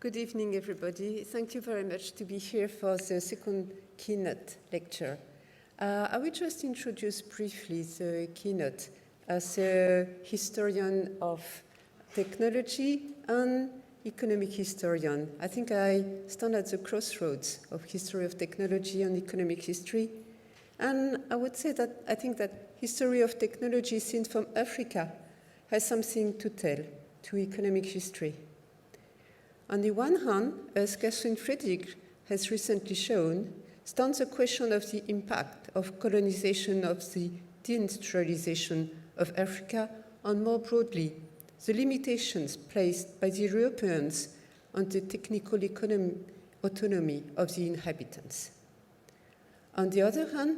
Good evening, everybody. Thank you very much to be here for the second keynote lecture. I will just introduce briefly the keynote as a historian of technology and economic historian. I think I stand at the crossroads of history of technology and economic history. And I would say that I think that history of technology seen from Africa has something to tell to economic history. On the one hand, as Catherine Friedrich has recently shown, stands the question of the impact of colonization of the deindustrialization of Africa and more broadly, the limitations placed by the Europeans on the technical autonomy of the inhabitants. On the other hand,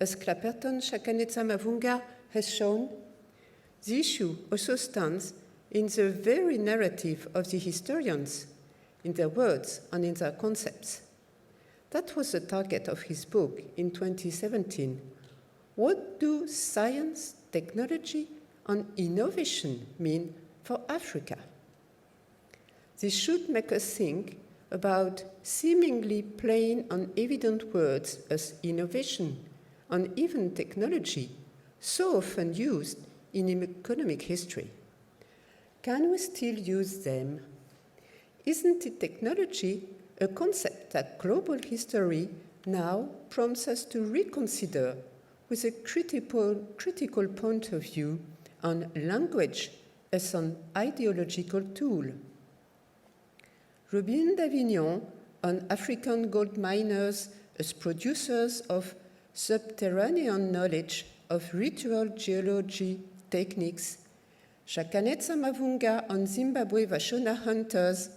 as Clapperton Chakanetsa-Mavunga has shown, the issue also stands in the very narrative of the historians, in their words and in their concepts. That was the target of his book in 2017. What do science, technology, and innovation mean for Africa? This should make us think about seemingly plain and evident words as innovation and even technology, so often used in economic history. Can we still use them? Isn't it technology a concept that global history now prompts us to reconsider with a critical point of view on language as an ideological tool? Rubin d'Avignon on African gold miners as producers of subterranean knowledge of ritual geology techniques, Chakanetsa-Mavunga on Zimbabwe Vashona hunters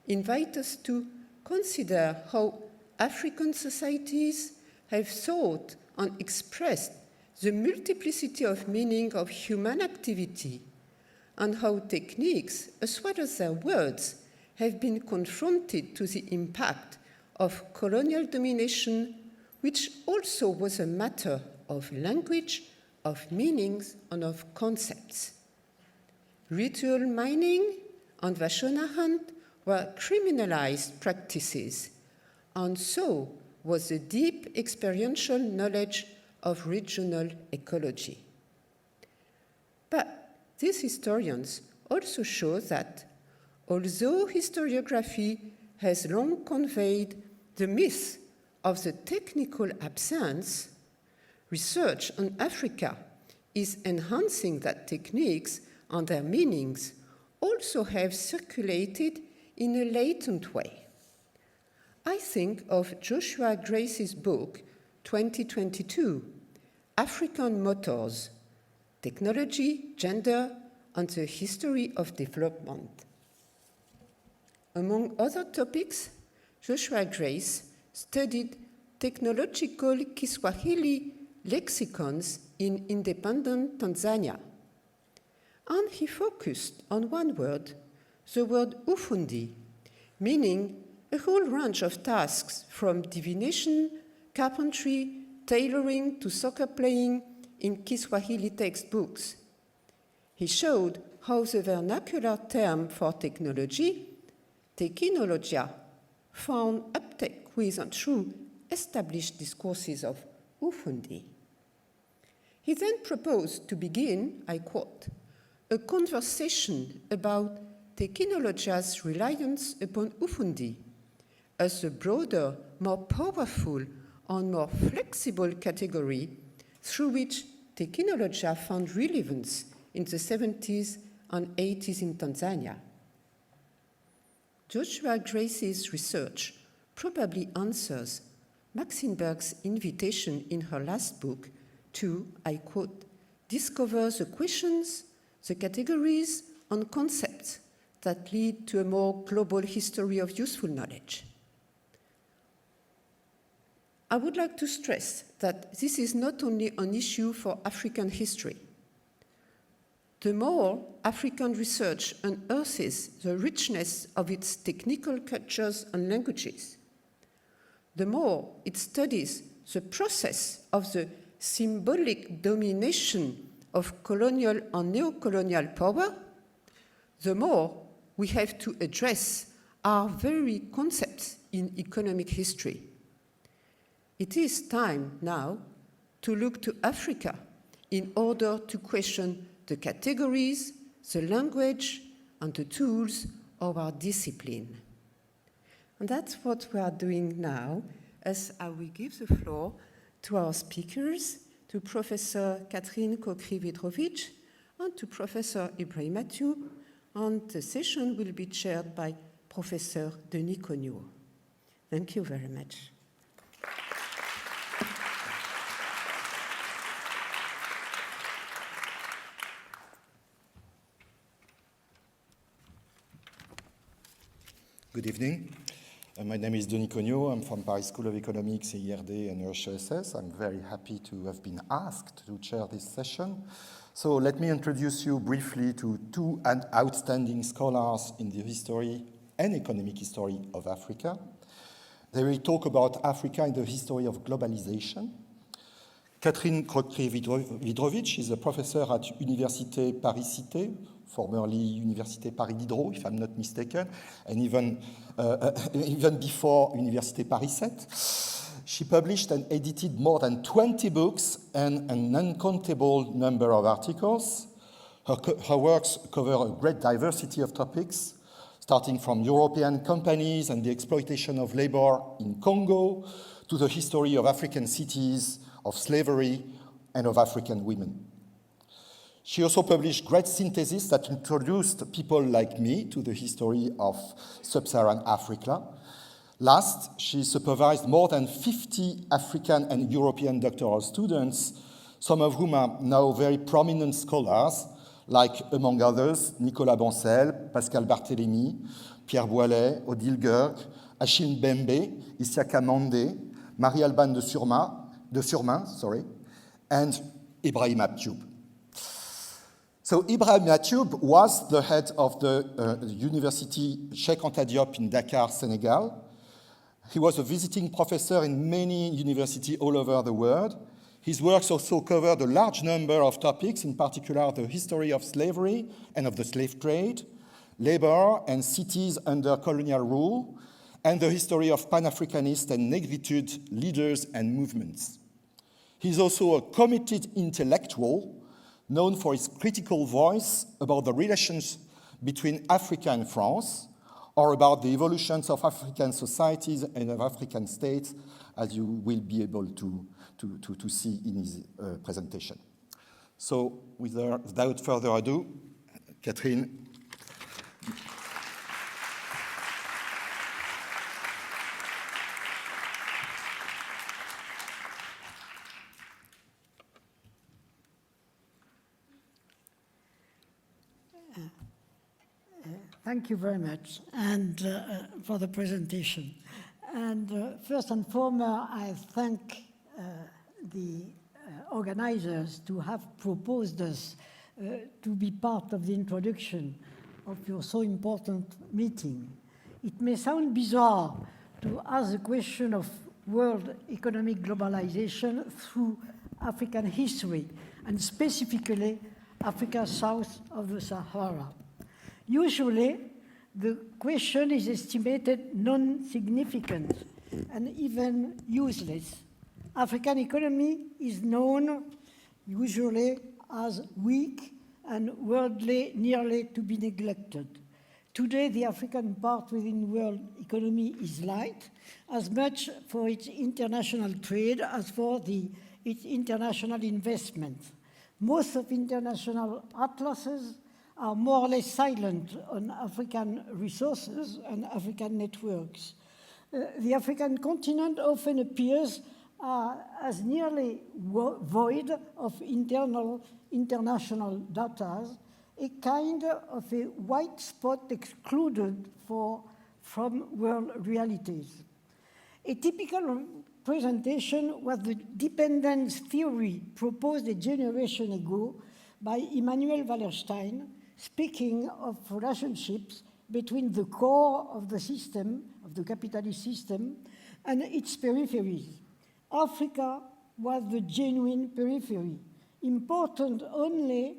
invite us to consider how African societies have thought and expressed the multiplicity of meaning of human activity and how techniques, as well as their words, have been confronted to the impact of colonial domination, which also was a matter of language, of meanings, and of concepts. Ritual mining and Vashona hunt were criminalized practices, and so was the deep experiential knowledge of regional ecology. But these historians also show that although historiography has long conveyed the myth of the technical absence, research on Africa is enhancing that techniques and their meanings also have circulated in a latent way. I think of Joshua Grace's book, 2022, African Motors, Technology, Gender, and the History of Development. Among other topics, Joshua Grace studied technological Kiswahili lexicons in independent Tanzania. And he focused on one word, the word ufundi, meaning a whole range of tasks from divination, carpentry, tailoring to soccer playing in Kiswahili textbooks. He showed how the vernacular term for technology, tekinologia, found uptake with and through established discourses of ufundi. He then proposed to begin, I quote, a conversation about tekinologia's reliance upon ufundi as a broader, more powerful, and more flexible category through which tekinologia found relevance in the 70s and 80s in Tanzania. Joshua Grace's research probably answers Maxine Berg's invitation in her last book to, I quote, discover the questions, the categories, and concepts that lead to a more global history of useful knowledge. I would like to stress that this is not only an issue for African history. The more African research unearths the richness of its technical cultures and languages, the more it studies the process of the symbolic domination of colonial and neo-colonial power, the more we have to address are very concepts in economic history. It is time now to look to Africa in order to question the categories, the language, and the tools of our discipline. And that's what we are doing now, as I will give the floor to our speakers, to Professor Catherine Coquery-Vidrovich and to Professor Ibrahim Mathieu, and the session will be chaired by Professor Denis Cognot. Thank you very much. Good evening. My name is Denis Cognot. I'm from Paris School of Economics, EIRD, and WEHC. I'm very happy to have been asked to chair this session. So let me introduce you briefly to two outstanding scholars in the history and economic history of Africa. They will talk about Africa in the history of globalization. Catherine Coquery-Vidrovich is a professor at Université Paris-Cité, formerly Université Paris-Diderot, if I'm not mistaken, and even before Université Paris-7. She published and edited more than 20 books and an uncountable number of articles. Her works cover a great diversity of topics, starting from European companies and the exploitation of labor in Congo to the history of African cities, of slavery, and of African women. She also published great syntheses that introduced people like me to the history of sub-Saharan Africa. Last, she supervised more than 50 African and European doctoral students, some of whom are now very prominent scholars, like, among others, Nicolas Bancel, Pascal Barthélémy, Pierre Boilet, Odile Gurg, Achille Mbembe, Isiaka Mandé, Marie-Alban de Furman, and Ibrahim Mathieu. So Ibrahim Mathieu was the head of the University Cheikh Anta Diop in Dakar, Senegal. He was a visiting professor in many universities all over the world. His works also covered a large number of topics, in particular the history of slavery and of the slave trade, labor and cities under colonial rule, and the history of Pan-Africanist and Negritude leaders and movements. He's also a committed intellectual, known for his critical voice about the relations between Africa and France, or about the evolutions of African societies and of African states, as you will be able to see in his presentation. So without further ado, Catherine. Thank you very much and for the presentation. And first and foremost, I thank the organizers to have proposed us to be part of the introduction of your so important meeting. It may sound bizarre to ask the question of world economic globalization through African history, and specifically Africa south of the Sahara. Usually, the question is estimated non-significant and even useless. African economy is known usually as weak and worldly nearly to be neglected. Today, the African part within world economy is light, as much for its international trade as for its international investment. Most of international atlases are more or less silent on African resources and African networks. The African continent often appears as nearly void of international data, a kind of a white spot excluded from world realities. A typical presentation was the dependence theory proposed a generation ago by Immanuel Wallerstein, speaking of relationships between the core of the system, of the capitalist system, and its peripheries. Africa was the genuine periphery, important only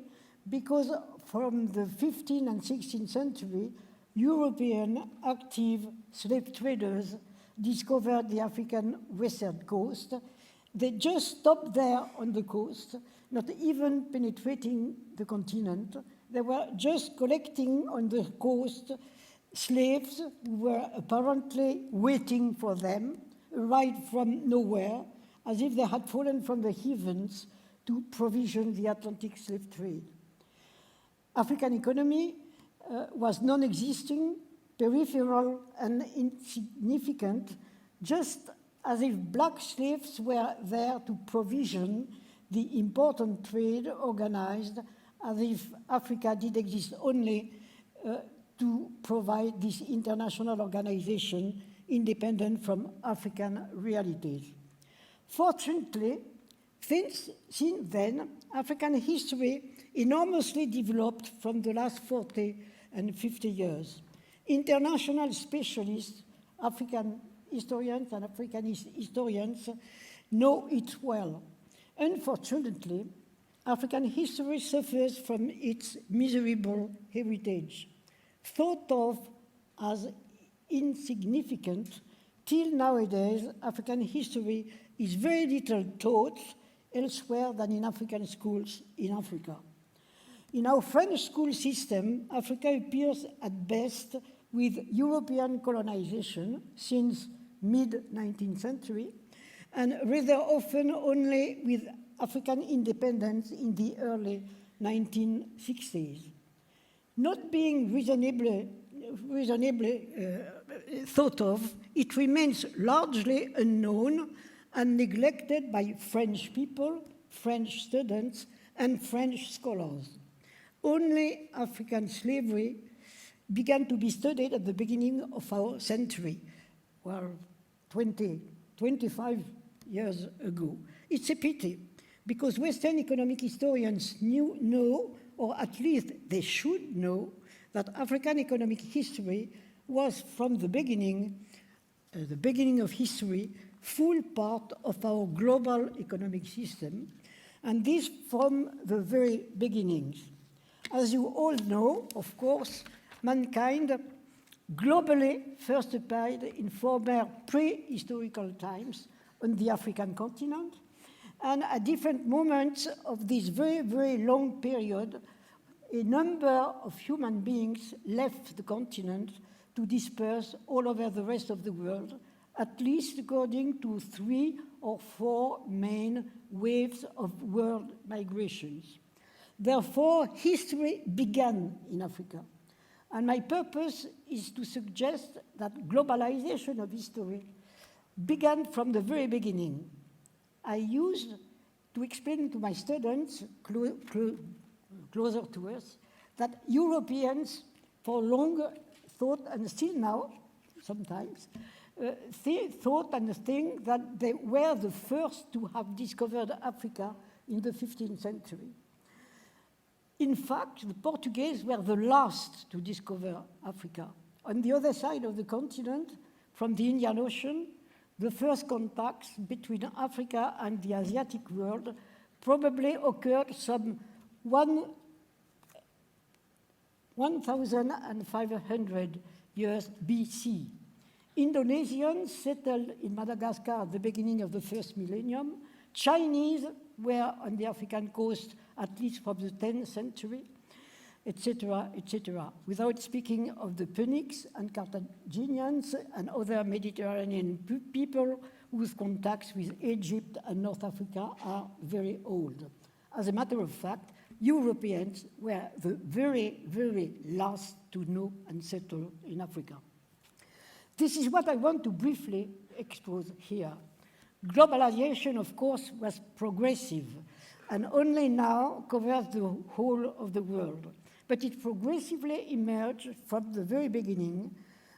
because from the 15th and 16th century, European active slave traders discovered the African western coast. They just stopped there on the coast, not even penetrating the continent. They were just collecting on the coast slaves who were apparently waiting for them, arrived from nowhere, as if they had fallen from the heavens to provision the Atlantic slave trade. African economy was non-existing, peripheral, and insignificant, just as if black slaves were there to provision the important trade organized, as if Africa did exist only to provide this international organization independent from African realities. Fortunately, since then, African history enormously developed from the last 40 and 50 years. International specialists, African historians and African historians know it well. Unfortunately, African history suffers from its miserable heritage. Thought of as insignificant, till nowadays, African history is very little taught elsewhere than in African schools in Africa. In our French school system, Africa appears at best with European colonization since mid-19th century, and rather often only with African independence in the early 1960s. Not being reasonably thought of, it remains largely unknown and neglected by French people, French students, and French scholars. Only African slavery began to be studied at the beginning of our century, well, 25 years ago. It's a pity, because Western economic historians know, or at least they should know, that African economic history was from the beginning of history, full part of our global economic system, and this from the very beginnings. As you all know, of course, mankind globally first appeared in former prehistorical times on the African continent, and at different moments of this very, very long period, a number of human beings left the continent to disperse all over the rest of the world, at least according to 3 or 4 main waves of world migrations. Therefore, history began in Africa. And my purpose is to suggest that globalization of history began from the very beginning. I used to explain to my students, closer to us, that Europeans for long thought, and still now, sometimes, thought and think that they were the first to have discovered Africa in the 15th century. In fact, the Portuguese were the last to discover Africa. On the other side of the continent, from the Indian Ocean, the first contacts between Africa and the Asiatic world probably occurred some 1,500 years BC. Indonesians settled in Madagascar at the beginning of the first millennium. Chinese were on the African coast at least from the 10th century, etc., etc., without speaking of the Punics and Carthaginians and other Mediterranean people whose contacts with Egypt and North Africa are very old. As a matter of fact, Europeans were the very, very last to know and settle in Africa. This is what I want to briefly expose here. Globalization, of course, was progressive and only now covers the whole of the world. But it progressively emerged from the very beginning,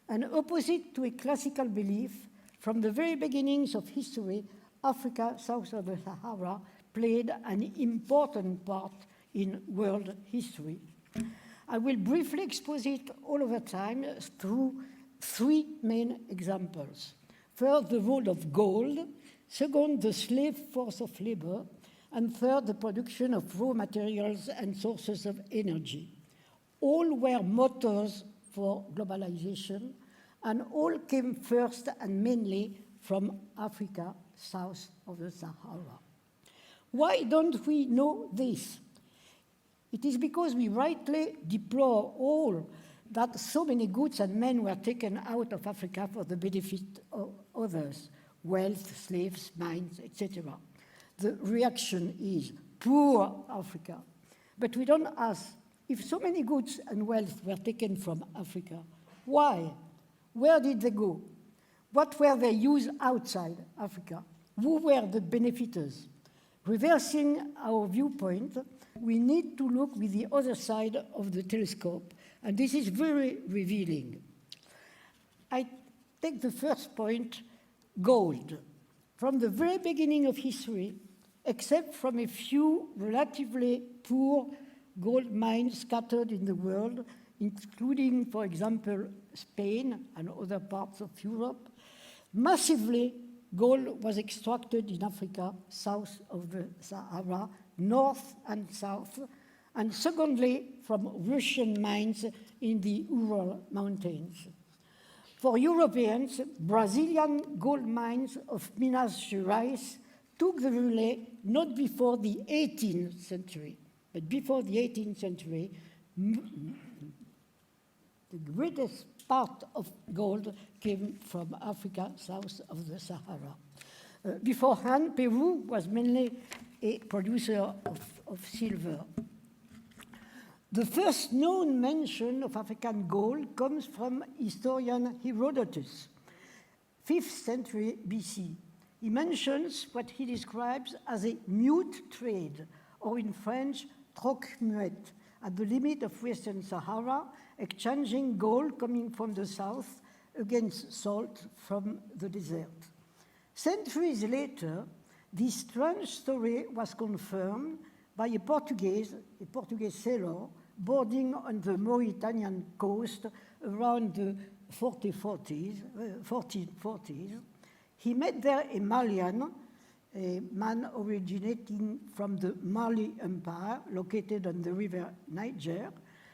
and opposite to a classical belief, from the very beginnings of history, Africa, south of the Sahara, played an important part in world history. I will briefly expose it all over time through 3 main examples. First, the role of gold. Second, the slave force of labor. And third, the production of raw materials and sources of energy. All were motors for globalization, and all came first and mainly from Africa, south of the Sahara. Why don't we know this? It is because we rightly deplore all that so many goods and men were taken out of Africa for the benefit of others, wealth, slaves, mines, etc. The reaction is, poor Africa. But we don't ask, if so many goods and wealth were taken from Africa, why? Where did they go? What were they used outside Africa? Who were the benefiters? Reversing our viewpoint, we need to look with the other side of the telescope, and this is very revealing. I take the first point, gold. From the very beginning of history, except from a few relatively poor gold mines scattered in the world, including, for example, Spain and other parts of Europe, massively gold was extracted in Africa, south of the Sahara, north and south, and secondly, from Russian mines in the Ural Mountains. For Europeans, Brazilian gold mines of Minas Gerais took the relay not before the 18th century, but before the 18th century, the greatest part of gold came from Africa, south of the Sahara. Beforehand, Peru was mainly a producer of silver. The first known mention of African gold comes from historian Herodotus, 5th century BC. He mentions what he describes as a mute trade, or in French, troc muet, at the limit of Western Sahara, exchanging gold coming from the south against salt from the desert. Centuries later, this strange story was confirmed by a Portuguese sailor boarding on the Mauritanian coast around the 1440s. He met there a Malian, a man originating from the Mali Empire, located on the river Niger,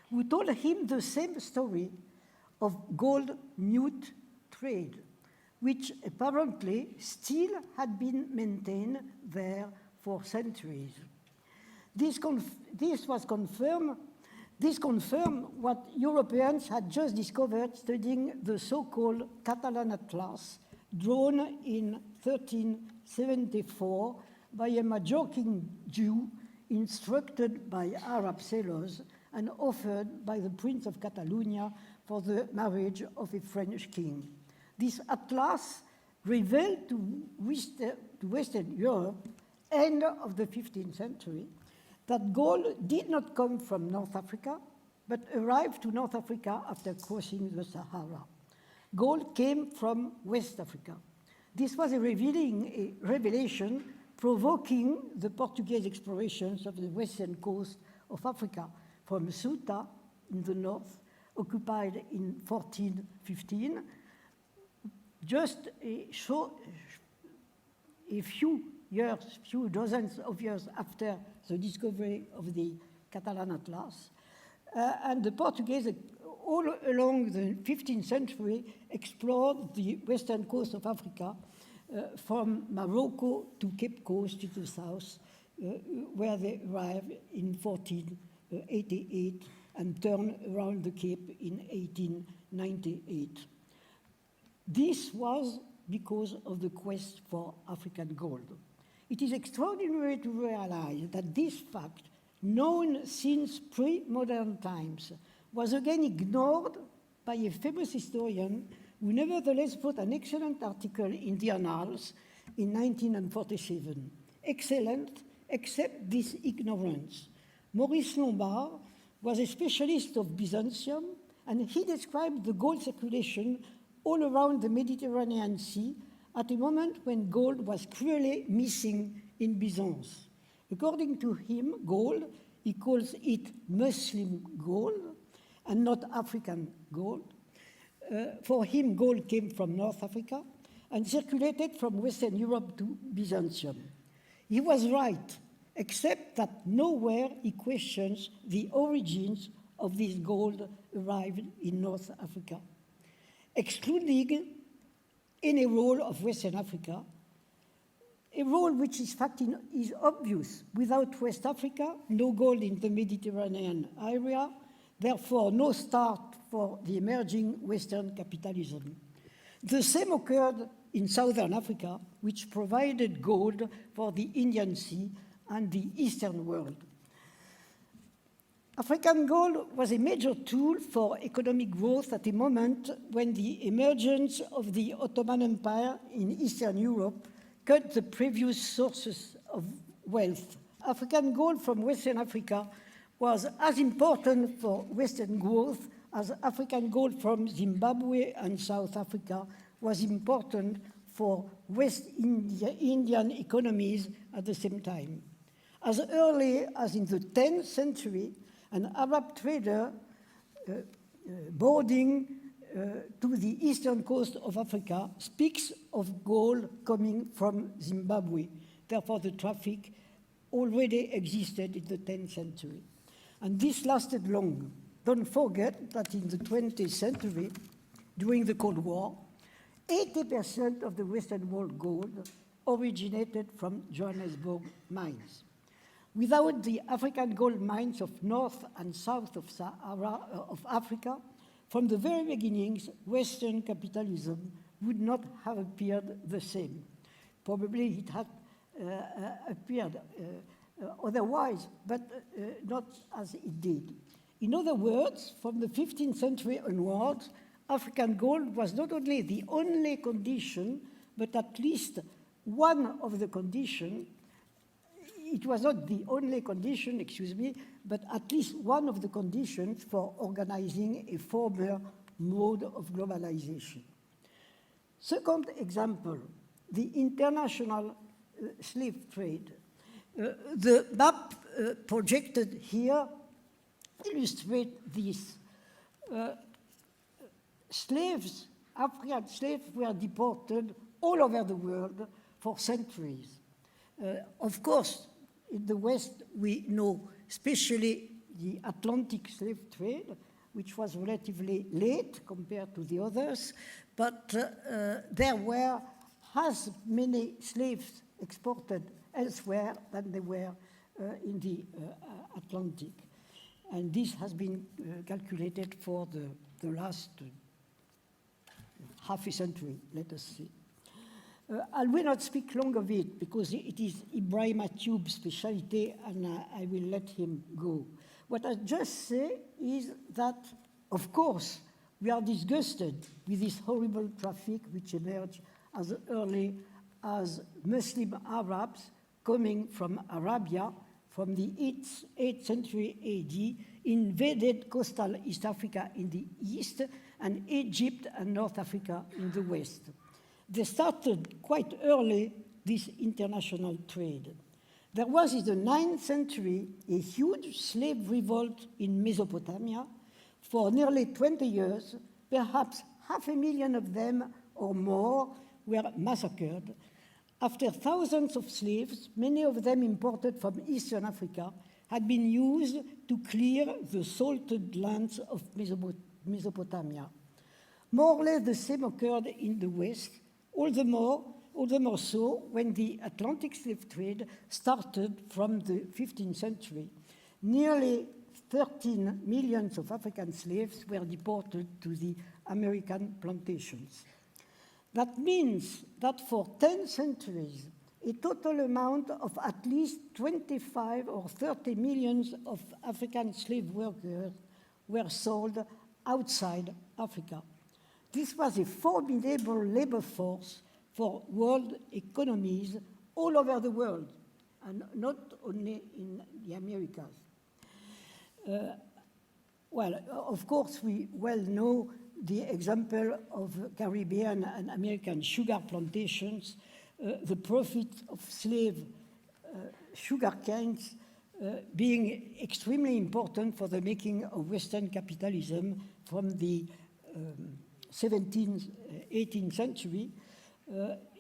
who told him the same story of gold mute trade, which apparently still had been maintained there for centuries. This confirmed what Europeans had just discovered studying the so-called Catalan Atlas, drawn in 1374 by a Majorcan Jew instructed by Arab sailors and offered by the Prince of Catalonia for the marriage of a French king. This atlas revealed to Western Europe, end of the 15th century, that gold did not come from North Africa, but arrived to North Africa after crossing the Sahara. Gold came from West Africa. This was a revelation provoking the Portuguese explorations of the western coast of Africa, from Ceuta in the north, occupied in 1415, just a few dozens of years after the discovery of the Catalan Atlas. And the Portuguese, all along the 15th century, explored the western coast of Africa from Morocco to Cape Coast to the south, where they arrived in 1488 and turned around the Cape in 1898. This was because of the quest for African gold. It is extraordinary to realize that this fact, known since pre-modern times, was again ignored by a famous historian who nevertheless wrote an excellent article in the Annals in 1947. Excellent, except this ignorance. Maurice Lombard was a specialist of Byzantium, and he described the gold circulation all around the Mediterranean Sea at a moment when gold was clearly missing in Byzance. According to him, gold, he calls it Muslim gold and not African gold. For him, gold came from North Africa and circulated from Western Europe to Byzantium. He was right, except that nowhere he questions the origins of this gold arrived in North Africa. Excluding any role of Western Africa, a role which is obvious. Without West Africa, no gold in the Mediterranean area, therefore no start for the emerging Western capitalism. The same occurred in Southern Africa, which provided gold for the Indian Sea and the Eastern world. African gold was a major tool for economic growth at a moment when the emergence of the Ottoman Empire in Eastern Europe cut the previous sources of wealth. African gold from Western Africa was as important for Western growth as African gold from Zimbabwe and South Africa was important for West Indian economies at the same time. As early as in the 10th century, an Arab trader boarding to the eastern coast of Africa speaks of gold coming from Zimbabwe. Therefore, the traffic already existed in the 10th century. And this lasted long. Don't forget that in the 20th century, during the Cold War, 80% of the Western world gold originated from Johannesburg mines. Without the African gold mines of north and south of Sahara, of Africa, from the very beginnings, Western capitalism would not have appeared the same. Probably it had appeared otherwise, but not as it did. In other words, from the 15th century onwards, African gold was not only the only condition, but at least one of the conditions. It was not the only condition, excuse me, but at least one of the conditions for organizing a former mode of globalization. Second example, the international slave trade. The map projected here illustrates this. African slaves were deported all over the world for centuries. Of course, in the West, we know especially the Atlantic slave trade, which was relatively late compared to the others, but there were as many slaves exported elsewhere than there were in the Atlantic. And this has been calculated for the last half a century, let us say. I will not speak long of it because it is Ibrahim Atioub's specialty and I will let him go. What I just say is that, of course, we are disgusted with this horrible traffic which emerged as early as Muslim Arabs coming from Arabia from the 8th century AD, invaded coastal East Africa in the east and Egypt and North Africa in the west. They started quite early this international trade. There was in the 9th century a huge slave revolt in Mesopotamia. For nearly 20 years, perhaps 500,000 of them or more were massacred. After thousands of slaves, many of them imported from Eastern Africa, had been used to clear the salted lands of Mesopotamia. More or less the same occurred in the West, all the more so when the Atlantic slave trade started from the 15th century. Nearly 13 million of African slaves were deported to the American plantations. That means that for 10 centuries, a total amount of at least 25 or 30 million of African slave workers were sold outside Africa. This was a formidable labor force for world economies all over the world, and not only in the Americas. Well, of course, we well know the example of Caribbean and American sugar plantations, the profit of slave sugar canes being extremely important for the making of Western capitalism from the 17th, 18th century,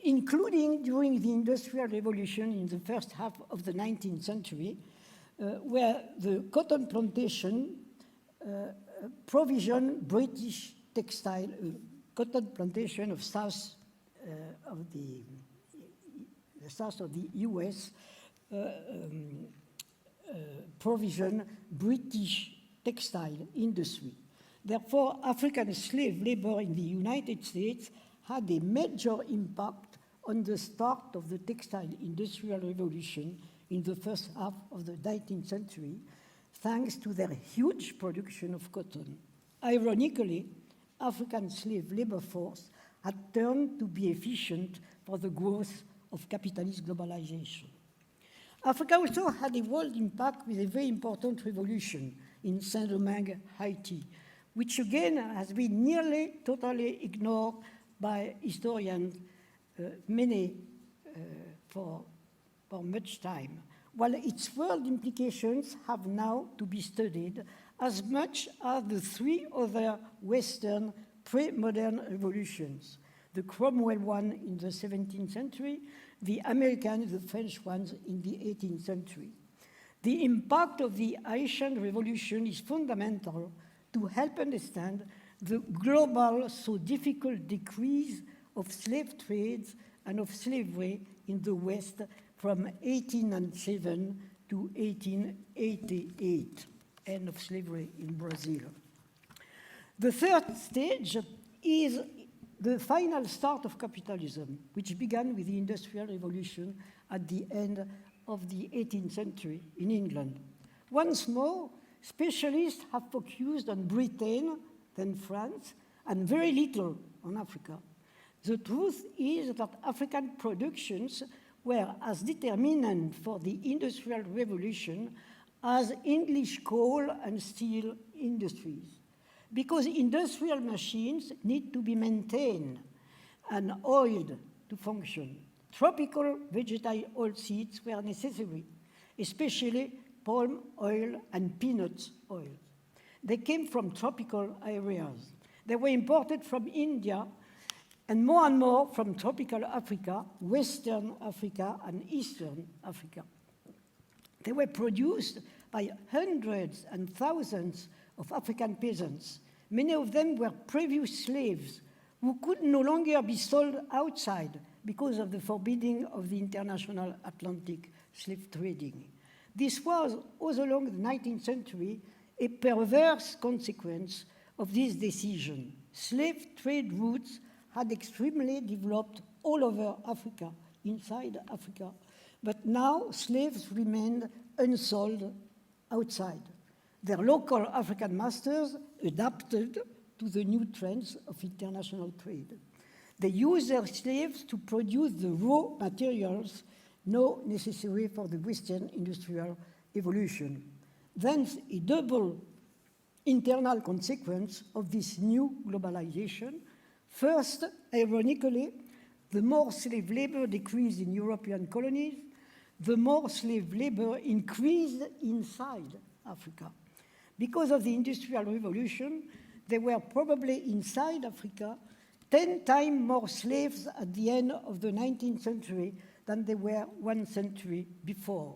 including during the Industrial Revolution in the first half of the 19th century, where the cotton plantation provision British textile, cotton plantation of south of the south of the US, provision British textile industry. Therefore, African slave labor in the United States had a major impact on the start of the textile industrial revolution in the first half of the 19th century, thanks to their huge production of cotton. Ironically, African slave labor force had turned to be efficient for the growth of capitalist globalization. Africa also had a world impact with a very important revolution in Saint-Domingue, Haiti, which again has been nearly totally ignored by historians for much time, while its world implications have now to be studied as much as the three other Western pre-modern revolutions, the Cromwell one in the 17th century, the American, the French ones in the 18th century. The impact of the Haitian Revolution is fundamental to help understand the global, so difficult decrease of slave trades and of slavery in the West from 1807 to 1888, end of slavery in Brazil. The third stage is the final start of capitalism, which began with the Industrial Revolution at the end of the 18th century in England. Once more, specialists have focused on Britain, then France, and very little on Africa. The truth is that African productions were as determinant for the Industrial Revolution as English coal and steel industries, because industrial machines need to be maintained and oiled to function. Tropical vegetable oilseeds were necessary, especially palm oil and peanut oil. They came from tropical areas. They were imported from India and more from tropical Africa, Western Africa, and Eastern Africa. They were produced by hundreds and thousands of African peasants. Many of them were previous slaves who could no longer be sold outside because of the forbidding of the international Atlantic slave trading. This was, all along the 19th century, a perverse consequence of this decision. Slave trade routes had extremely developed all over Africa, inside Africa, but now slaves remained unsold outside. Their local African masters adapted to the new trends of international trade. They used their slaves to produce the raw materials now necessary for the Western industrial evolution. Thence, a double internal consequence of this new globalization. First, ironically, the more slave labor decreased in European colonies, the more slave labor increased inside Africa. Because of the Industrial Revolution, there were probably inside Africa 10 times more slaves at the end of the 19th century than there were 1 century before.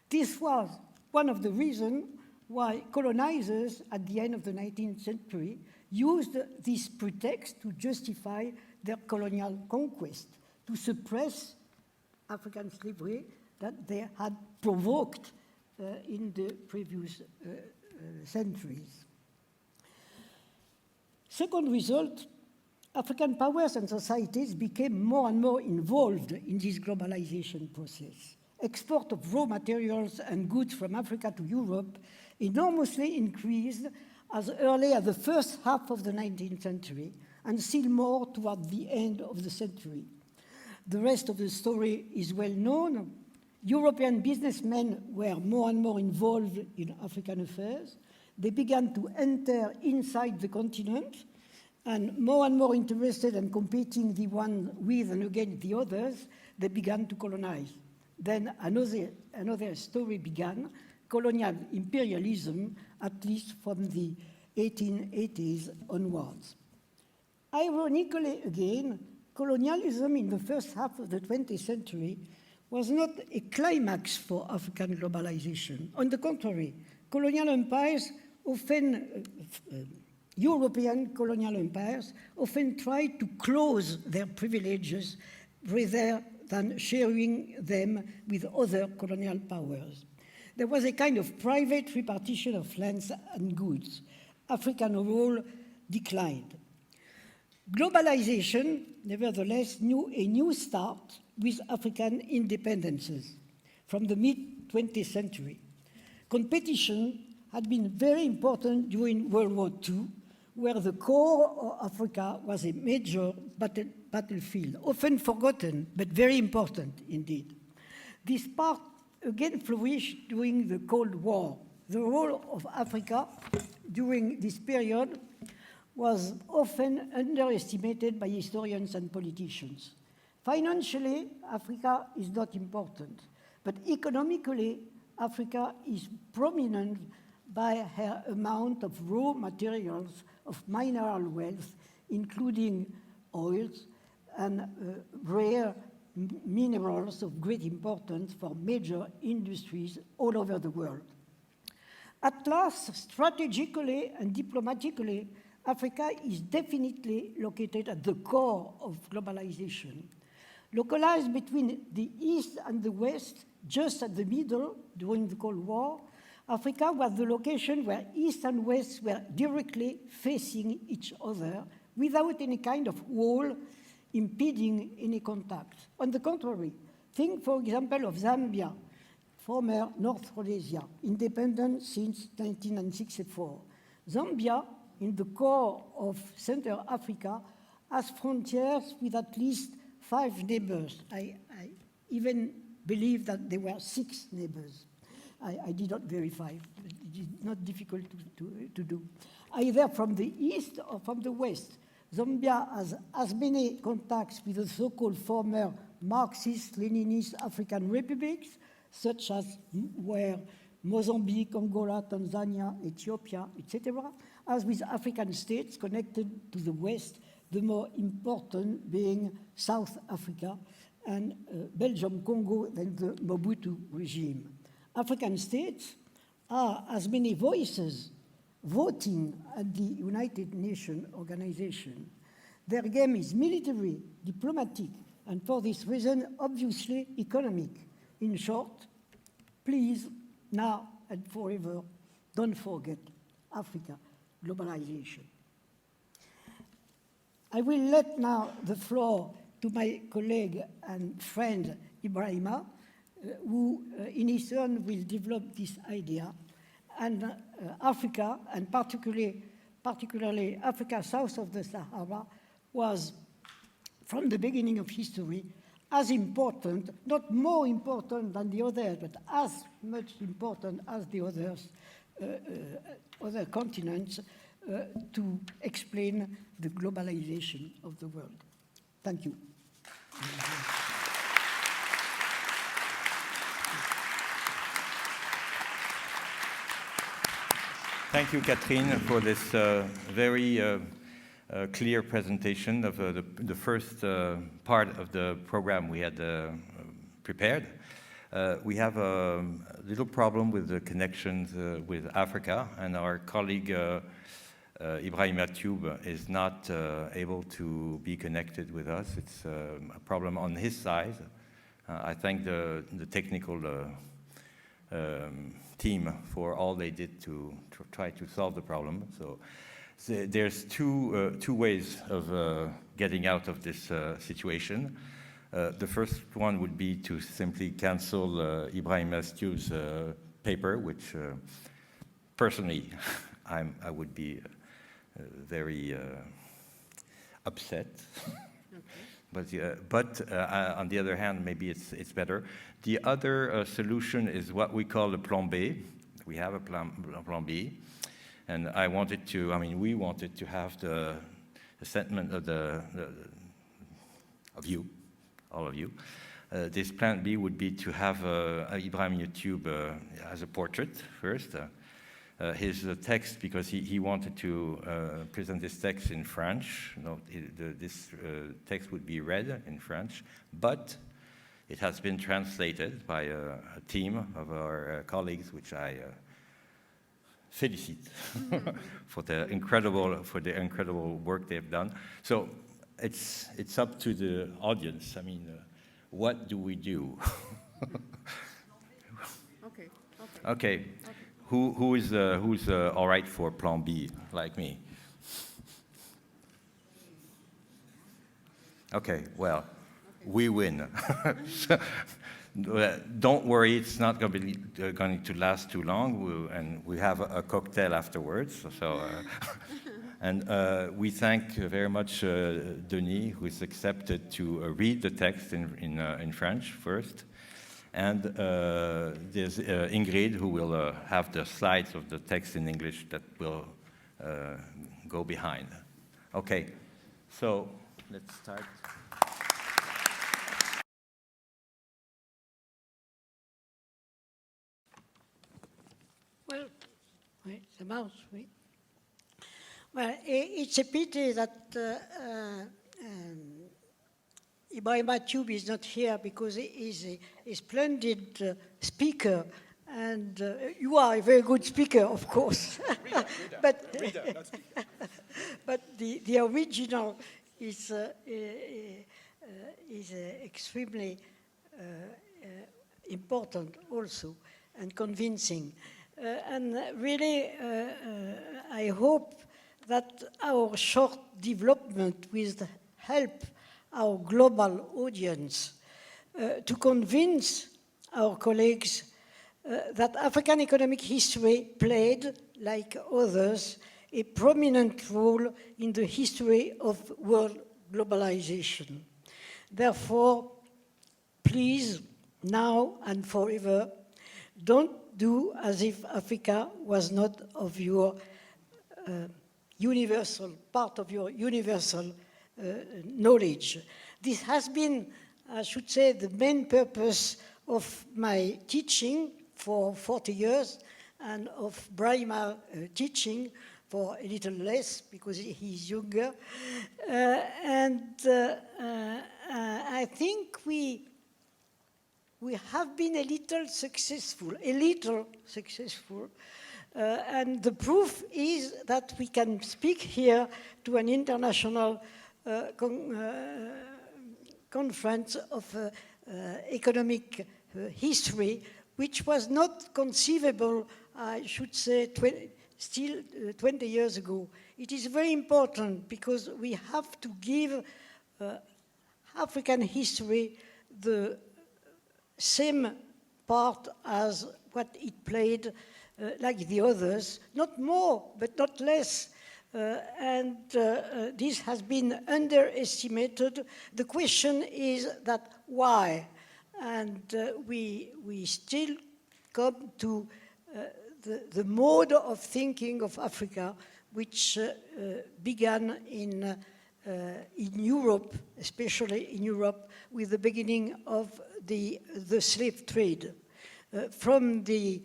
This was one of the reasons why colonizers at the end of the 19th century used this pretext to justify their colonial conquest, to suppress African slavery that they had provoked in the previous centuries. Second result, African powers and societies became more and more involved in this globalization process. Export of raw materials and goods from Africa to Europe enormously increased as early as the first half of the 19th century and still more toward the end of the century. The rest of the story is well known. European businessmen were more and more involved in African affairs. They began to enter inside the continent, and more interested in competing the one with and against the others, they began to colonize. Then another story began, colonial imperialism, at least from the 1880s onwards. Ironically again, colonialism in the first half of the 20th century was not a climax for African globalization. On the contrary, colonial empires often European colonial empires often tried to close their privileges rather than sharing them with other colonial powers. There was a kind of private repartition of lands and goods. African role declined. Globalization, nevertheless, knew a new start with African independences from the mid-20th century. Competition had been very important during World War II, where the core of Africa was a major battlefield, often forgotten, but very important indeed. This part again flourished during the Cold War. The role of Africa during this period was often underestimated by historians and politicians. Financially, Africa is not important, but economically, Africa is prominent by her amount of raw materials of mineral wealth, including oils and rare minerals of great importance for major industries all over the world. At last, strategically and diplomatically, Africa is definitely located at the core of globalization. Localized between the East and the West, just at the middle during the Cold War, Africa was the location where East and West were directly facing each other without any kind of wall impeding any contact. On the contrary, think, for example, of Zambia, former North Rhodesia, independent since 1964. Zambia, in the core of Central Africa, has frontiers with at least 5 neighbors. I even believe that there were 6 neighbors. I did not verify. It is not difficult to do. Either from the east or from the west. Zambia has as many contacts with the so-called former Marxist-Leninist African republics, such as where Mozambique, Angola, Tanzania, Ethiopia, etc., as with African states connected to the west, the more important being South Africa and Belgium, Congo, and the Mobutu regime. African states are as many voices voting at the United Nations organization. Their game is military, diplomatic, and for this reason, obviously economic. In short, please, now and forever, don't forget Africa, globalization. I will let now the floor to my colleague and friend, Ibrahima, who in his turn will develop this idea. And Africa, and particularly Africa south of the Sahara, was, from the beginning of history, as important, not more important than the others, but as much important as the others, other continents, to explain the globalization of the world. Thank you. Thank you, Catherine, for this very clear presentation of the first part of the program we had prepared. We have a little problem with the connections with Africa, and our colleague Ibrahima Tube is not able to be connected with us. It's a problem on his side. I thank the technical team for all they did to try to solve the problem. So there's two ways of getting out of this situation. The first one would be to simply cancel Ibrahim Tube's paper, which personally I would be very upset. Okay. But on the other hand, maybe it's better. The other solution is what we call the plan B. We have a plan B, and we wanted to have the sentiment of you, all of you. This plan B would be to have Ibrahim Tube as a portrait first. His text, because he wanted to present this text in French. This text would be read in French, but it has been translated by a team of our colleagues, which I félicite for the incredible work they've done. So it's up to the audience. I mean, what do we do? Okay. Okay. Who's all right for Plan B, like me? Okay, well, we win. Don't worry, it's not going to last too long, and we have a cocktail afterwards. So, and we thank very much Denis, who's accepted to read the text in French first. And there's Ingrid, who will have the slides of the text in English that will go behind. Okay, so let's start. Well, oui, the mouse, oui. Well, it's a pity that Ibrahim Atioub is not here because he is a splendid speaker, and you are a very good speaker, of course. But the original is extremely important also and convincing. And really, I hope that our short development will help our global audience to convince our colleagues that African economic history played, like others, a prominent role in the history of world globalization. Therefore, please, now and forever, don't do as if Africa was not of your part of your universal knowledge. This has been, I should say, the main purpose of my teaching for 40 years and of Brahima teaching for a little less because he's younger. I think we have been a little successful, and the proof is that we can speak here to an international conference of economic history, which was not conceivable, I should say, 20 years ago. It is very important because we have to give African history the same part as what it played like the others, not more, but not less. This has been underestimated. The question is that why? And we still come to the mode of thinking of Africa, which began in Europe, especially in Europe, with the beginning of the slave trade. From the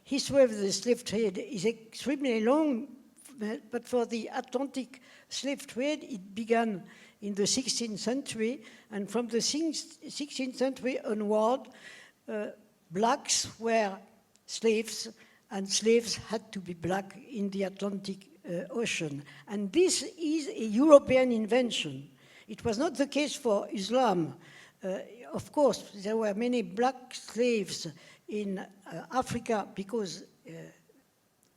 history of the slave trade is extremely long, but for the Atlantic slave trade, it began in the 16th century, and from the 16th century onward, blacks were slaves, and slaves had to be black in the Atlantic Ocean. And this is a European invention. It was not the case for Islam. Of course, there were many black slaves in Africa because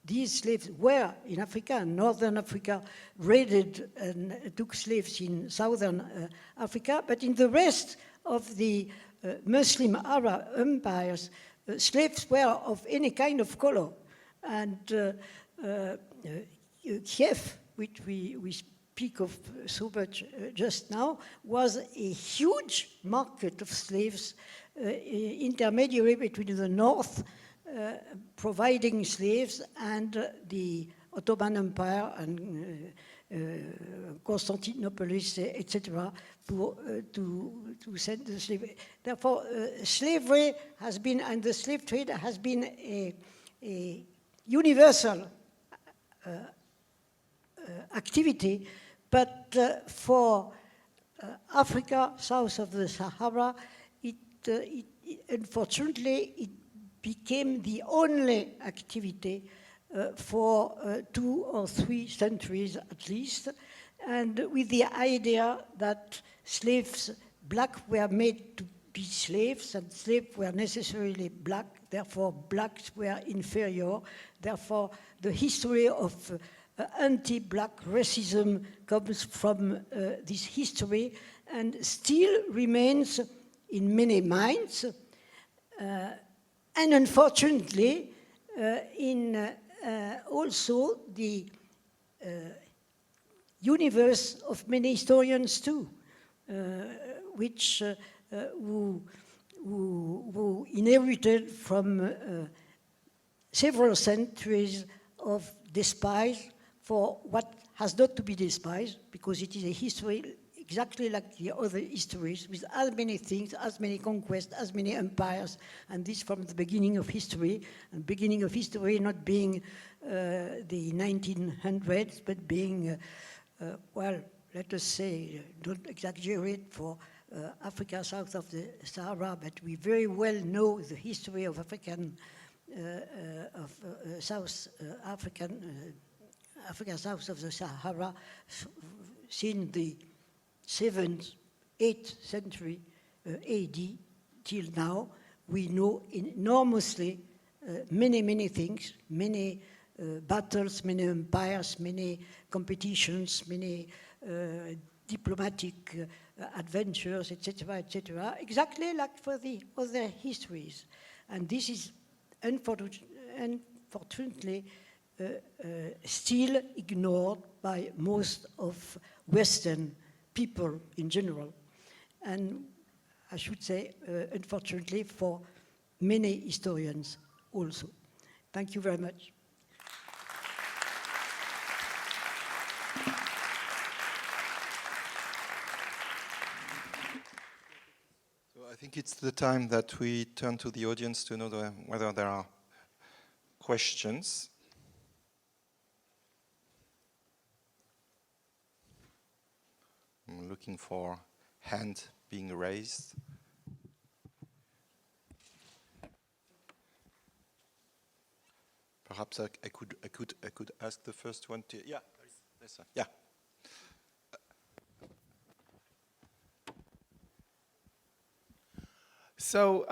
these slaves were in Africa, and Northern Africa raided and took slaves in Southern Africa. But in the rest of the Muslim Arab empires, slaves were of any kind of color. And Kiev, which we speak of so much just now, was a huge market of slaves, intermediary between the north, providing slaves, and the Ottoman Empire and Constantinople, etc., to send the slaves. Therefore, slavery has been, and the slave trade has been a universal activity, but for Africa, south of the Sahara, unfortunately, it became the only activity for 2 or 3 centuries at least, and with the idea that slaves, black were made to be slaves, and slaves were necessarily black, therefore blacks were inferior, therefore the history of anti-black racism comes from this history and still remains in many minds, and unfortunately in also the universe of many historians too, which who inherited from several centuries of despise for what has not to be despised, because it is a history exactly like the other histories, with as many things, as many conquests, as many empires, and this from the beginning of history, and beginning of history not being the 1900s, but being, well, let us say, don't exaggerate for Africa south of the Sahara, but we very well know the history of South African, Africa south of the Sahara since the 7th, 8th century AD till now. We know enormously many things, many battles, many empires, many competitions, many diplomatic adventures, etc., exactly like for the other histories. And this is unfortunately still ignored by most of Western people in general. And I should say, unfortunately, for many historians also. Thank you very much. I think it's the time that we turn to the audience to know whether there are questions. I'm looking for hand being raised. Perhaps I could ask the first one to, yeah, there's yeah. So,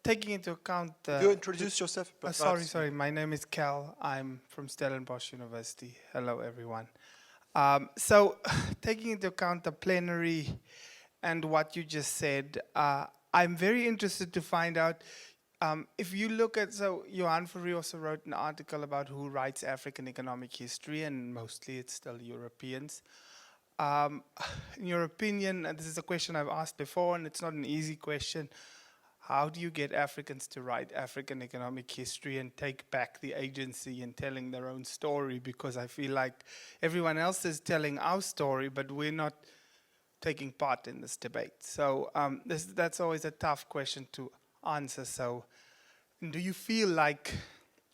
taking into account you introduce yourself. Sorry. My name is Cal. I'm from Stellenbosch University. Hello, everyone. So, taking into account the plenary and what you just said, I'm very interested to find out if you look at, so Johan Fourie also wrote an article about who writes African economic history, and mostly it's still Europeans. In your opinion, and this is a question I've asked before, and it's not an easy question, how do you get Africans to write African economic history and take back the agency in telling their own story? Because I feel like everyone else is telling our story, but we're not taking part in this debate. So that's always a tough question to answer. So do you feel like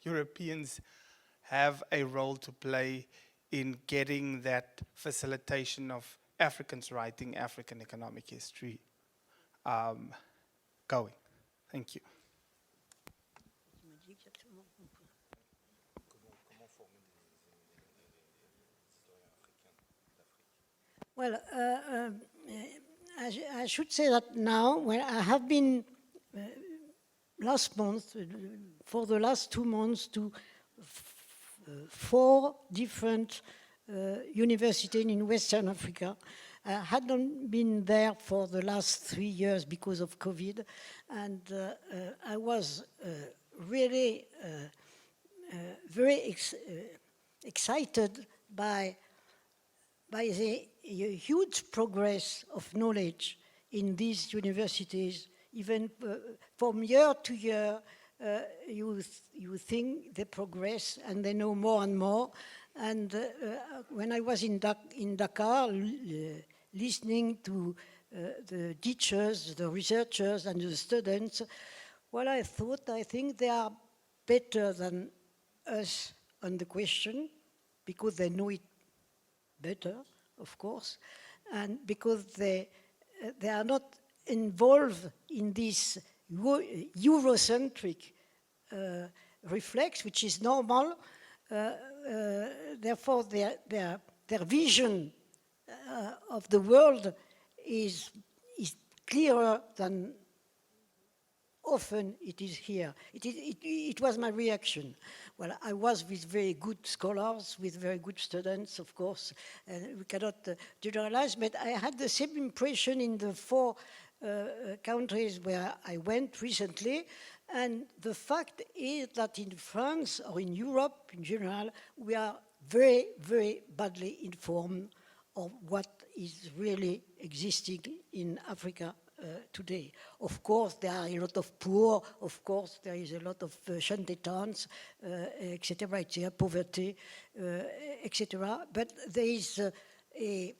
Europeans have a role to play in getting that facilitation of Africans writing African economic history going? Thank you. Well, I should say that now, when I have been last month, for the last 2 months, to 4 different universities in Western Africa. I hadn't been there for the last 3 years because of COVID, and I was really very excited by the huge progress of knowledge in these universities. Even from year to year, you think they progress and they know more and more. And when I was in Dakar, listening to the teachers, the researchers, and the students, well, I think they are better than us on the question, because they know it better, of course, and because they are not involved in this Eurocentric reflex, which is normal. Therefore, their vision of the world is clearer than often it is here. It was my reaction. Well, I was with very good scholars, with very good students, of course, and we cannot generalize, but I had the same impression in the 4 countries where I went recently, and the fact is that in France or in Europe in general, we are very, very badly informed of what is really existing in Africa today. Of course, there are a lot of poor, of course, there is a lot of chantetans, etc., etc., poverty, etc., but there is a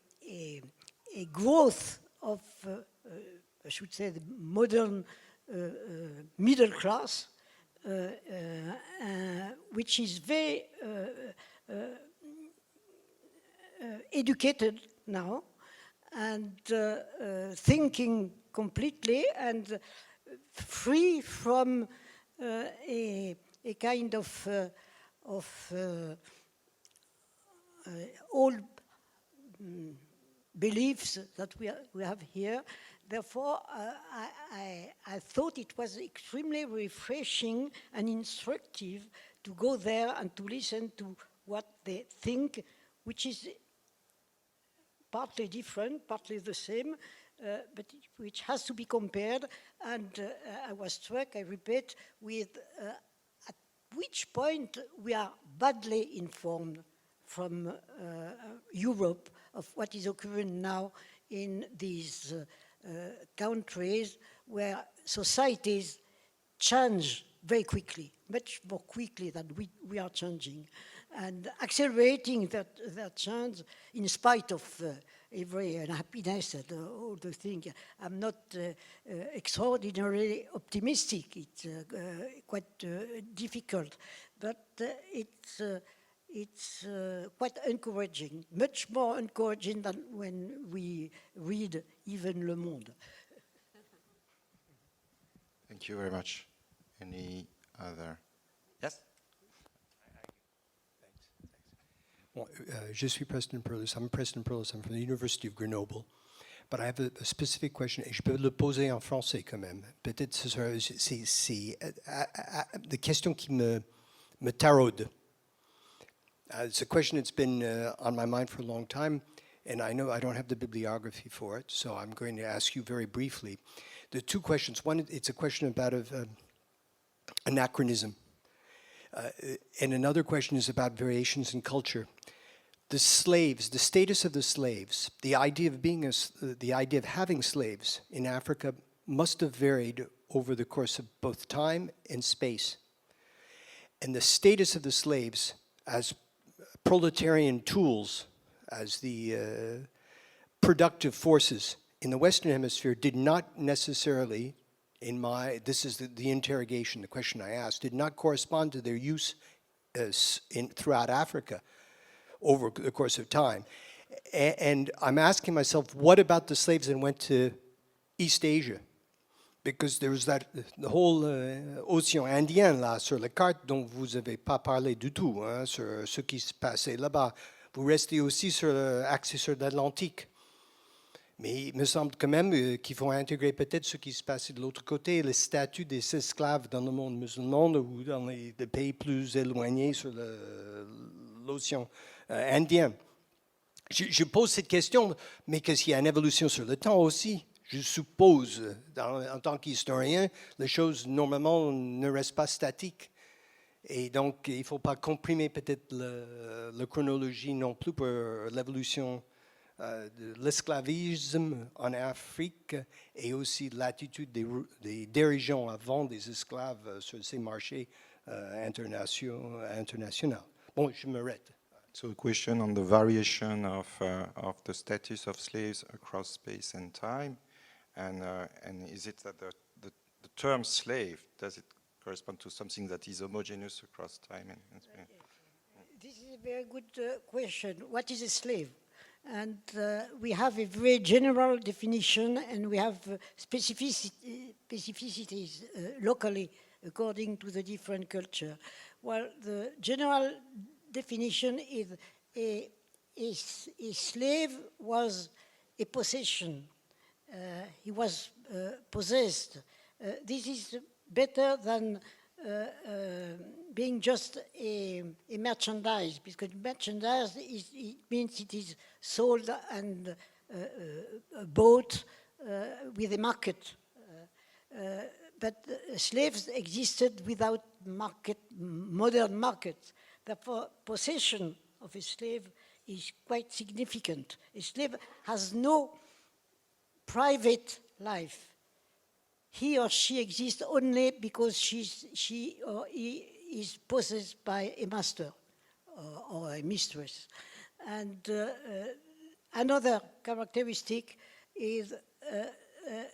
growth of, I should say, the modern middle class, which is very educated now, and thinking completely and free from a kind of old beliefs that we have here. Therefore, I thought it was extremely refreshing and instructive to go there and to listen to what they think, which is partly different, partly the same, but which has to be compared. And I was struck, I repeat, with at which point we are badly informed from Europe of what is occurring now in these countries where societies change very quickly, much more quickly than we are changing, and accelerating that change in spite of every unhappiness and all the things. I'm not extraordinarily optimistic. It's quite difficult, but it's quite encouraging, much more encouraging than when we read even Le Monde. Thank you very much. Any other? Yes? Bon, je suis Preston Perlis. I'm Preston Perlis. I'm from the University of Grenoble. But I have a specific question, et je peux le poser en français quand même. Peut-être ce sera, c'est des questions qui me taraudent. It's a question that's been on my mind for a long time, and I know I don't have the bibliography for it, so I'm going to ask you very briefly. There are 2 questions. One, it's a question about anachronism. And another question is about variations in culture. The slaves, the status of the slaves, the idea of having slaves in Africa must have varied over the course of both time and space. And the status of the slaves as proletarian tools, as the productive forces in the Western Hemisphere did not necessarily, this is the interrogation, the question I asked, did not correspond to their use throughout Africa over the course of time. And I'm asking myself, what about the slaves that went to East Asia? Because there was the whole océan Indien là sur la carte dont vous n'avez pas parlé du tout, hein, sur ce qui se passait là-bas. Vous restez aussi axé sur l'Atlantique. Mais il me semble quand même qu'il faut intégrer peut-être ce qui se passait de l'autre côté, le statut des esclaves dans le monde musulman ou dans les pays plus éloignés sur l'océan Indien. Je pose cette question, mais qu'il y a une évolution sur le temps aussi. Je suppose, en tant qu'historien, les choses normalement ne restent pas statiques. Et donc, il ne faut pas comprimer peut-être la chronologie non plus pour l'évolution de l'esclavisme en Afrique et aussi l'attitude des dirigeants avant des esclaves sur ces marchés internationaux. Bon, je m'arrête. So a question on the variation of the status of slaves across space and time. And is it that the term slave, does it correspond to something that is homogeneous across time and space? This is a very good question. What is a slave? And we have a very general definition, and we have specificities locally according to the different culture. Well, the general definition is a slave was a possession. He was possessed. This is better than being just a merchandise, because merchandise it means it is sold and bought with a market. But slaves existed without modern markets. Therefore, possession of a slave is quite significant. A slave has no private life. He or she exists only because she or he is possessed by a master or a mistress. And another characteristic is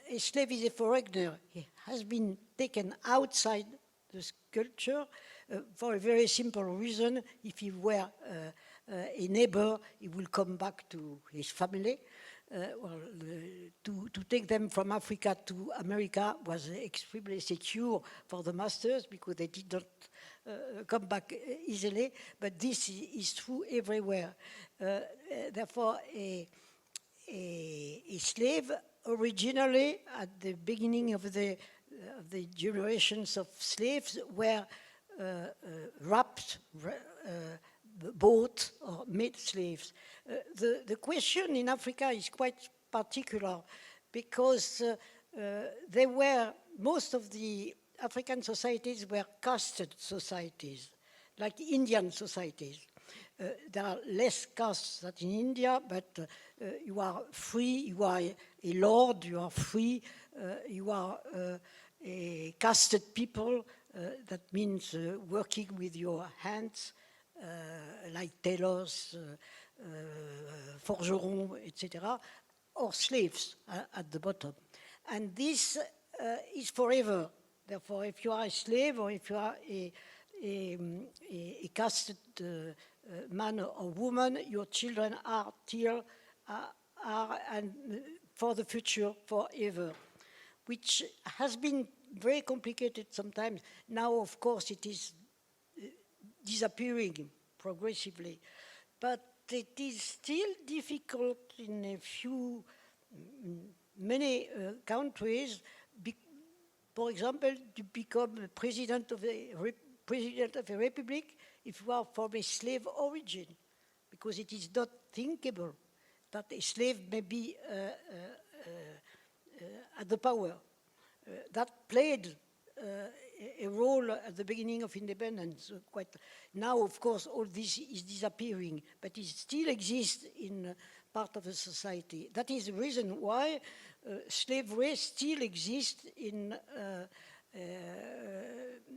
a slave is a foreigner. He has been taken outside the culture for a very simple reason. If he were a neighbor, he will come back to his family. To take them from Africa to America was extremely secure for the masters because they did not come back easily, but this is true everywhere. Therefore, a slave originally at the beginning of the generations of slaves were wrapped, bought or made slaves. The question in Africa is quite particular because most of the African societies were casted societies, like Indian societies. There are less castes than in India, but you are free, you are a lord, you are free, you are a casted people. That means working with your hands, like tailors, forgerons, etc., or slaves at the bottom. And this is forever. Therefore, if you are a slave or if you are a casted man or woman, your children are and for the future forever, which has been very complicated sometimes. Now, of course, it is disappearing progressively, but it is still difficult in many countries. For example, to become president of a republic if you are from a slave origin, because it is not thinkable that a slave may be at the power. That played a role at the beginning of independence. Now, of course, all this is disappearing, but it still exists in part of the society. That is the reason why slavery still exists in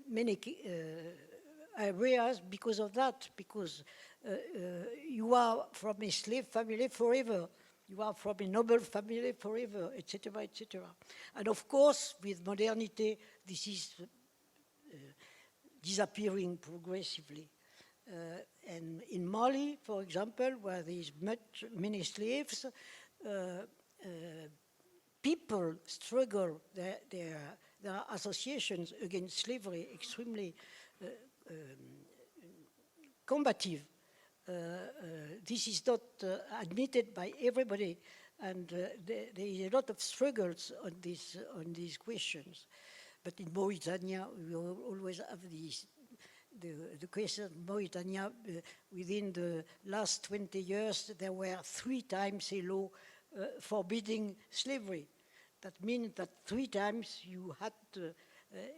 many areas because of that, because you are from a slave family forever. You are from a noble family forever, etc., etc. And of course, with modernity, this is disappearing progressively. And in Mali, for example, where there is many slaves, people struggle. There are associations against slavery extremely combative. This is not admitted by everybody, and there is a lot of struggles on these questions. But in Mauritania, we always have the question of Mauritania. Within the last 20 years, there were 3 times a law forbidding slavery. That means that 3 times you had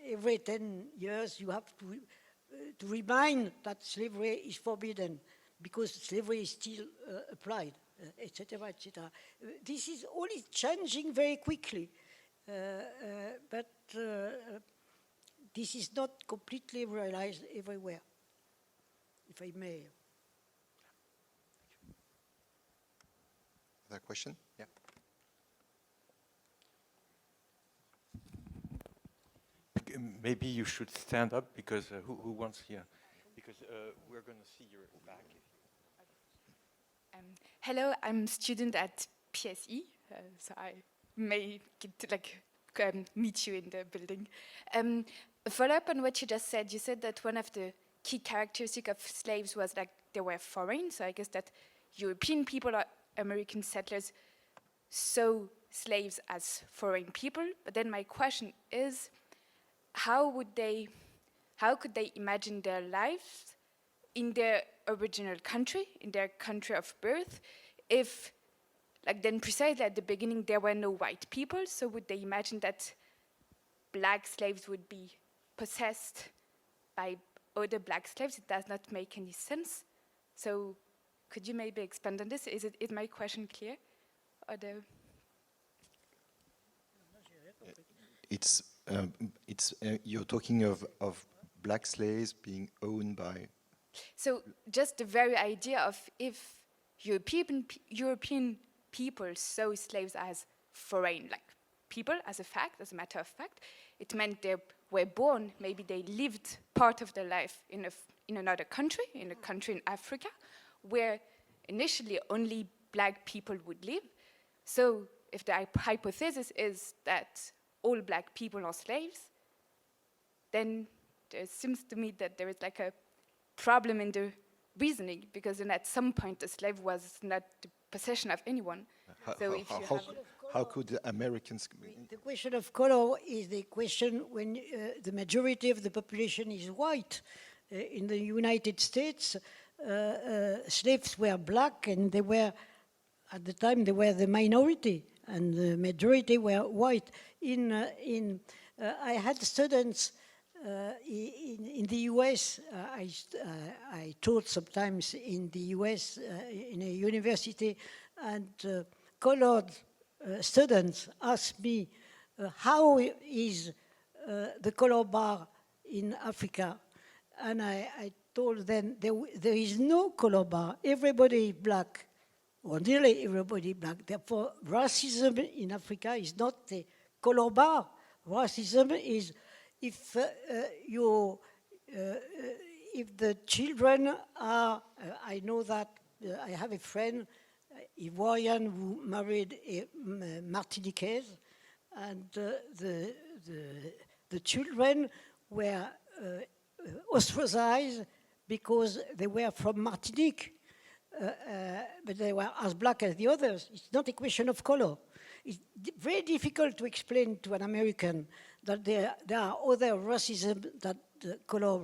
every 10 years you have to remind that slavery is forbidden, because slavery is still applied, etc., etc. This is only changing very quickly, but this is not completely realized everywhere, if I may. Other question? Yeah. Maybe you should stand up, because who wants here? Because we're going to see your back. Hello, I'm a student at PSE, so I may get to meet you in the building. a follow-up on what you just said. You said that one of the key characteristics of slaves was like they were foreign. So I guess that European people or American settlers saw slaves as foreign people. But then my question is, how could they imagine their lives in their original country, in their country of birth, if, like then precisely at the beginning, there were no white people? So would they imagine that black slaves would be possessed by other black slaves? It does not make any sense. So could you maybe expand on this? Is my question clear? Or you're talking of black slaves being owned by. So just the very idea of if European people saw slaves as foreign, like people, as a matter of fact, it meant they were born, maybe they lived part of their life in another country, in a country in Africa, where initially only black people would live. So if the hypothesis is that all black people are slaves, then it seems to me that there is like a problem in the reasoning, because then at some point the slave was not the possession of anyone. How could the Americans? The question of color is the question when the majority of the population is white. In the United States, slaves were black, and they were, at the time, they were the minority, and the majority were white. I had students in the US. I taught sometimes in the US in a university, and colored students asked me, how is the color bar in Africa? And I told them there is no color bar. Everybody is black, or nearly everybody black. Therefore, racism in Africa is not the color bar. Racism is if the children are, I know that I have a friend, Ivoirian, who married a Martiniquaise, and the children were ostracized because they were from Martinique, but they were as black as the others. It's not a question of color. It's very difficult to explain to an American that there are other racism that the color,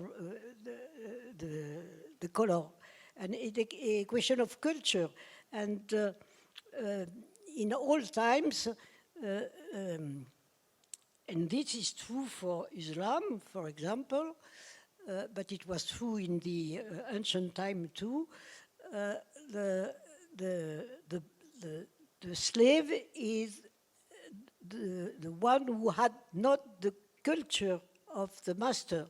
the color, and it's a question of culture. And in all times, and this is true for Islam, for example, but it was true in the ancient time too. The slave is the one who had not the culture of the master.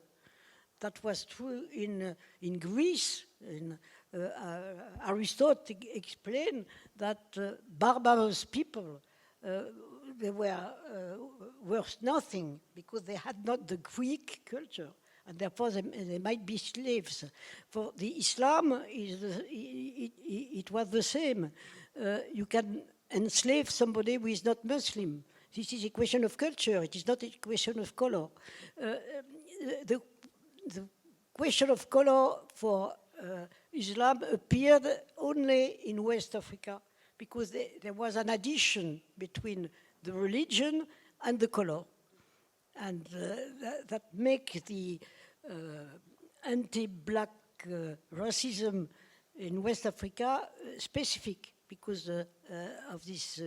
That was true in Greece. Aristotle explained that barbarous people, they were worth nothing because they had not the Greek culture, and therefore they might be slaves. For the Islam, it was the same. You can enslave somebody who is not Muslim. This is a question of culture. It is not a question of color. The question of color for Islam appeared only in West Africa because there was an addition between the religion and the color. And that makes the anti-black racism in West Africa specific because of this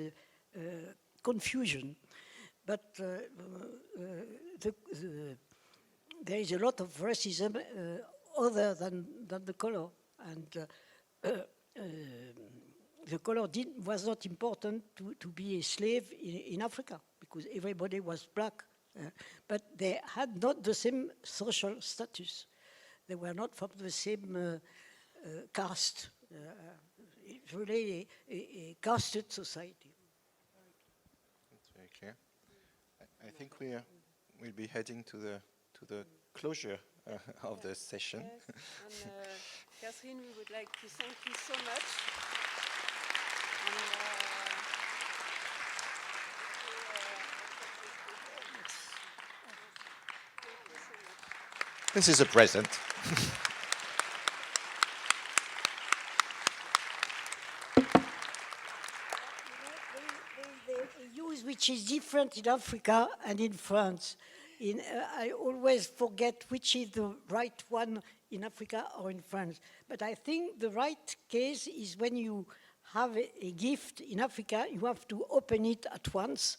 confusion. But there is a lot of racism other than the color, and the color was not important to be a slave in Africa because everybody was black, but they had not the same social status. They were not from the same caste. It's really a casted society. That's very clear. I think we'll be heading to the closure of the session. Yes, and Catherine, we would like to thank you so much. And, This is a present. There is a use which is different in Africa and in France. I always forget which is the right one in Africa or in France. But I think the right case is when you have a gift in Africa, you have to open it at once.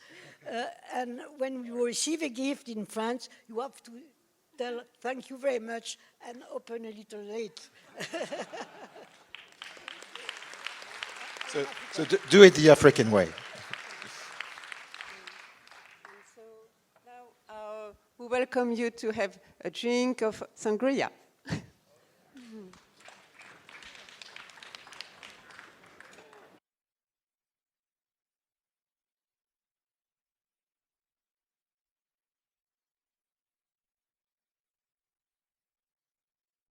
And when you receive a gift in France, you have to tell thank you very much and open a little late. So do it the African way. So now we welcome you to have a drink of sangria.